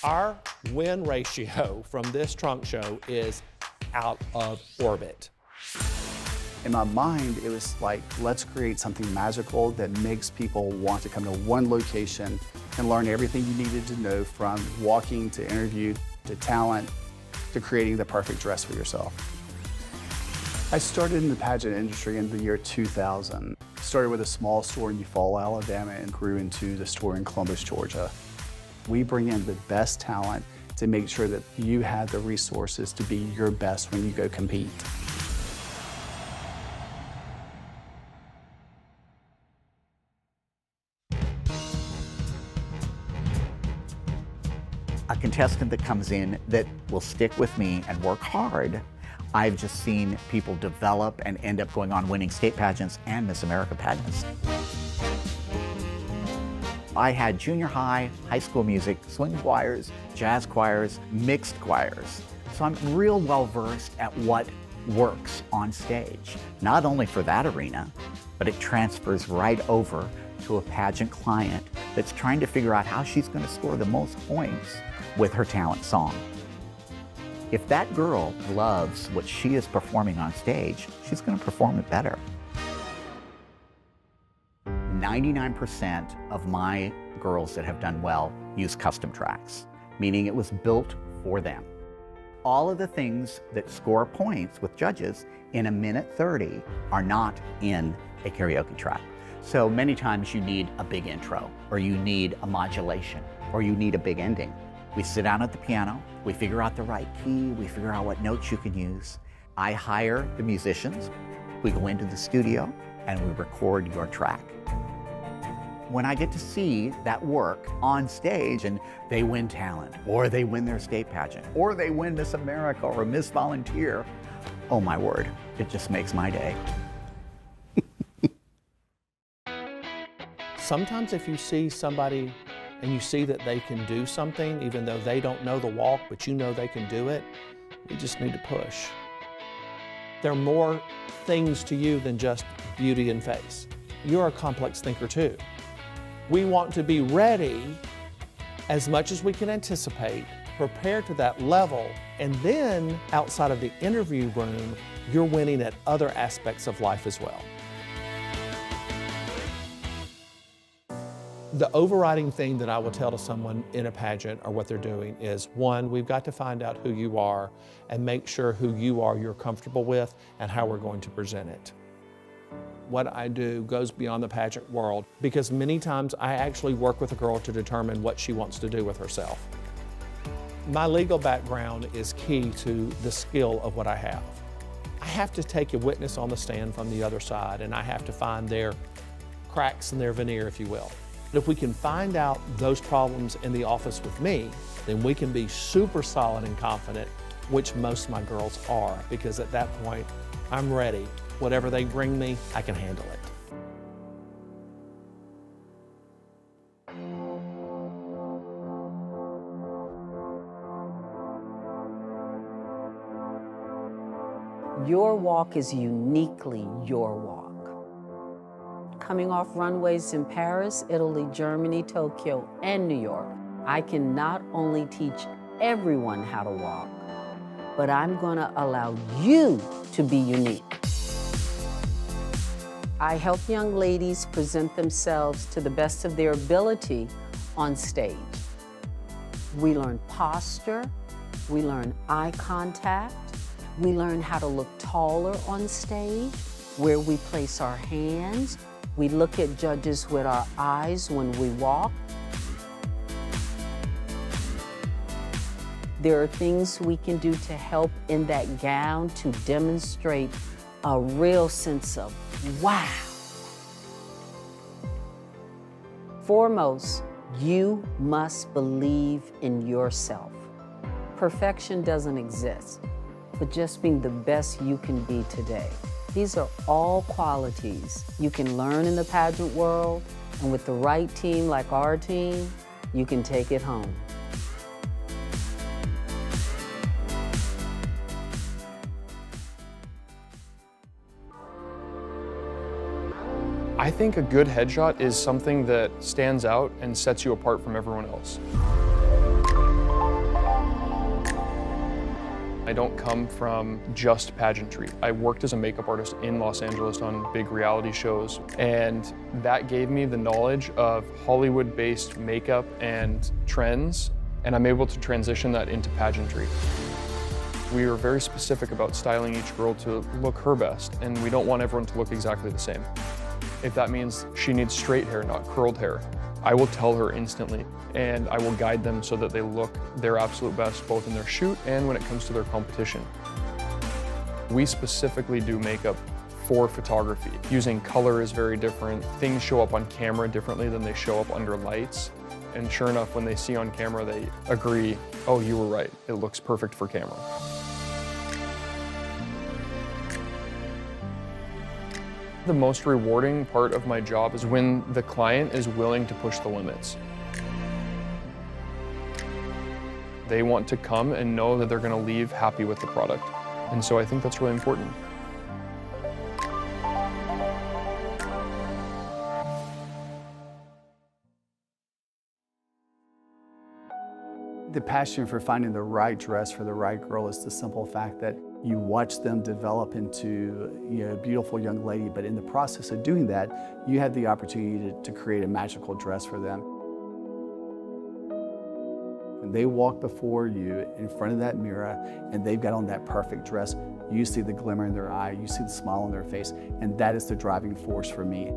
Our win ratio from this trunk show is out of orbit. In my mind, it was like, let's create something magical that makes people want to come to one location and learn everything you needed to know, from walking to interview to talent to creating the perfect dress for yourself. I started in the pageant industry in the year 2000. Started with a small store in Eufaula, Alabama, and grew into the store in Columbus, Georgia. We bring in the best talent to make sure that you have the resources to be your best when you go compete. A contestant that comes in that will stick with me and work hard, I've just seen people develop and end up going on winning state pageants and Miss America pageants. I had junior high, high school music, swing choirs, jazz choirs, mixed choirs. So I'm real well versed at what works on stage, not only for that arena, but it transfers right over to a pageant client that's trying to figure out how she's going to score the most points with her talent song. If that girl loves what she is performing on stage, she's going to perform it better. 99% of my girls that have done well use custom tracks, meaning it was built for them. All of the things that score points with judges in 1:30 are not in a karaoke track. So many times you need a big intro, or you need a modulation, or you need a big ending. We sit down at the piano, we figure out the right key, we figure out what notes you can use. I hire the musicians, we go into the studio, and we record your track. When I get to see that work on stage and they win talent, or they win their state pageant, or they win Miss America or Miss Volunteer, oh my word, it just makes my day. Sometimes if you see somebody and you see that they can do something, even though they don't know the walk, but you know they can do it, you just need to push. There are more things to you than just beauty and face. You're a complex thinker too. We want to be ready as much as we can anticipate, prepare to that level, and then outside of the interview room, you're winning at other aspects of life as well. The overriding thing that I will tell to someone in a pageant or what they're doing is, one, we've got to find out who you are and make sure who you are you're comfortable with and how we're going to present it. What I do goes beyond the pageant world, because many times I actually work with a girl to determine what she wants to do with herself. My legal background is key to the skill of what I have. I have to take a witness on the stand from the other side, and I have to find their cracks in their veneer, if you will. If we can find out those problems in the office with me, then we can be super solid and confident, which most of my girls are, because at that point, I'm ready. Whatever they bring me, I can handle it. Your walk is uniquely your walk. Coming off runways in Paris, Italy, Germany, Tokyo, and New York, I can not only teach everyone how to walk, but I'm gonna allow you to be unique. I help young ladies present themselves to the best of their ability on stage. We learn posture, we learn eye contact, we learn how to look taller on stage, where we place our hands. We look at judges with our eyes when we walk. There are things we can do to help in that gown to demonstrate a real sense of wow. Foremost, you must believe in yourself. Perfection doesn't exist, but just being the best you can be today. These are all qualities you can learn in the pageant world, and with the right team like our team, you can take it home. I think a good headshot is something that stands out and sets you apart from everyone else. I don't come from just pageantry. I worked as a makeup artist in Los Angeles on big reality shows, and that gave me the knowledge of Hollywood-based makeup and trends, and I'm able to transition that into pageantry. We are very specific about styling each girl to look her best, and we don't want everyone to look exactly the same. If that means she needs straight hair, not curled hair, I will tell her instantly, and I will guide them so that they look their absolute best both in their shoot and when it comes to their competition. We specifically do makeup for photography. Using color is very different. Things show up on camera differently than they show up under lights. And sure enough, when they see on camera, they agree, oh, you were right, it looks perfect for camera. The most rewarding part of my job is when the client is willing to push the limits. They want to come and know that they're going to leave happy with the product. And so I think that's really important. The passion for finding the right dress for the right girl is the simple fact that you watch them develop into a beautiful young lady, but in the process of doing that, you have the opportunity to create a magical dress for them. When they walk before you in front of that mirror and they've got on that perfect dress, you see the glimmer in their eye, you see the smile on their face, and that is the driving force for me.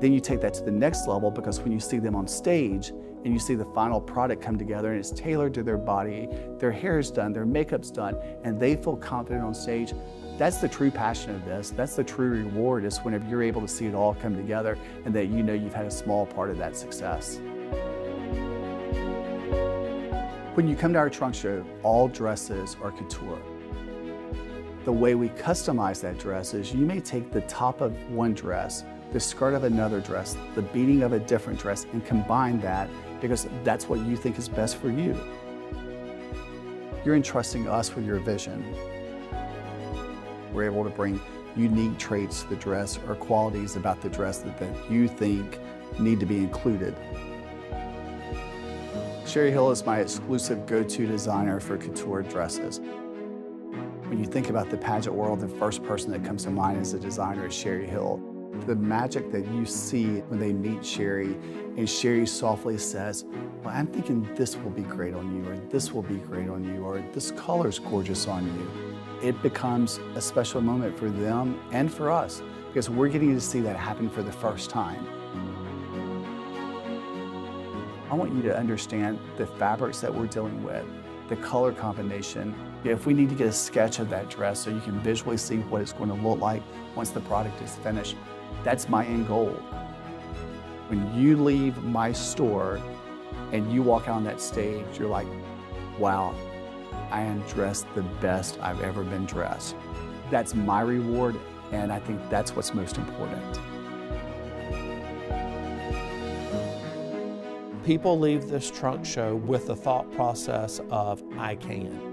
Then you take that to the next level, because when you see them on stage and you see the final product come together and it's tailored to their body, their hair is done, their makeup's done, and they feel confident on stage, that's the true passion of this. That's the true reward, is whenever you're able to see it all come together and that you know you've had a small part of that success. When you come to our trunk show, all dresses are couture. The way we customize that dress is you may take the top of one dress, the skirt of another dress, the beading of a different dress, and combine that because that's what you think is best for you. You're entrusting us with your vision. We're able to bring unique traits to the dress or qualities about the dress that you think need to be included. Sherri Hill is my exclusive go-to designer for couture dresses. When you think about the pageant world, the first person that comes to mind as a designer is Sherri Hill. The magic that you see when they meet Sherri, and Sherri softly says, well, I'm thinking this will be great on you, or this will be great on you, or this color's gorgeous on you. It becomes a special moment for them and for us, because we're getting to see that happen for the first time. I want you to understand the fabrics that we're dealing with, the color combination. If we need to get a sketch of that dress so you can visually see what it's going to look like once the product is finished, that's my end goal. When you leave my store and you walk out on that stage, you're like, wow, I am dressed the best I've ever been dressed. That's my reward, and I think that's what's most important. People leave this trunk show with the thought process of, I can.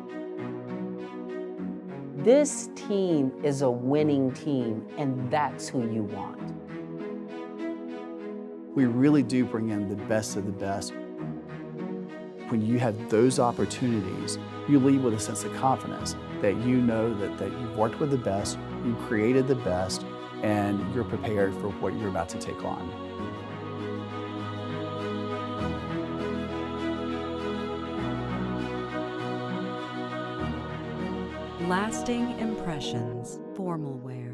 This team is a winning team, and that's who you want. We really do bring in the best of the best. When you have those opportunities, you leave with a sense of confidence that you know that you've worked with the best, you created the best, and you're prepared for what you're about to take on. Lasting impressions, formal wear.